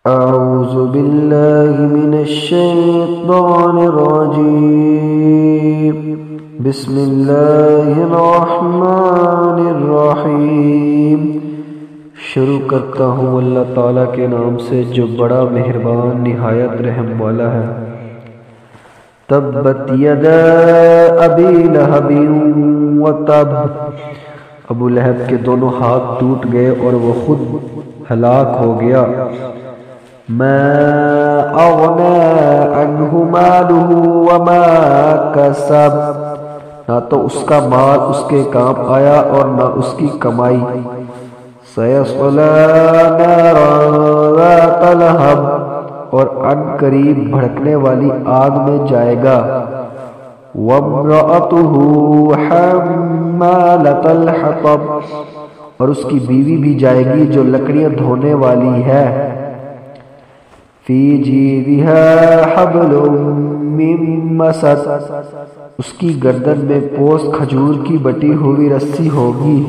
أعوذ بالله من الشيطان الرجيم بسم الله الرحمن الرحیم۔ شروع کرتا ہوں اللہ تعالیٰ کے نام سے جو بڑا مہربان نہایت رحم والا ہے۔ تبت یدا ابی لہب وتب، ابو لہب کے دونوں ہاتھ ٹوٹ گئے اور وہ خود ہلاک ہو گیا۔ ما اغنى عنه ماله وما کسب، نہ تو اس کا مال اس کے کام آیا اور نہ اس کی کمائی۔ سیصلی نارا ذات لہب، اور ان قریب بھڑکنے والی آگ میں جائے گا۔ وامرأته حمالۃ الحطب، اور اس کی بیوی بھی جائے گی جو لکڑیاں دھونے والی ہے۔ فی جیدہا حبل من مسد، اس کی گردن میں پوس کھجور کی بٹی ہوئی رسی ہوگی۔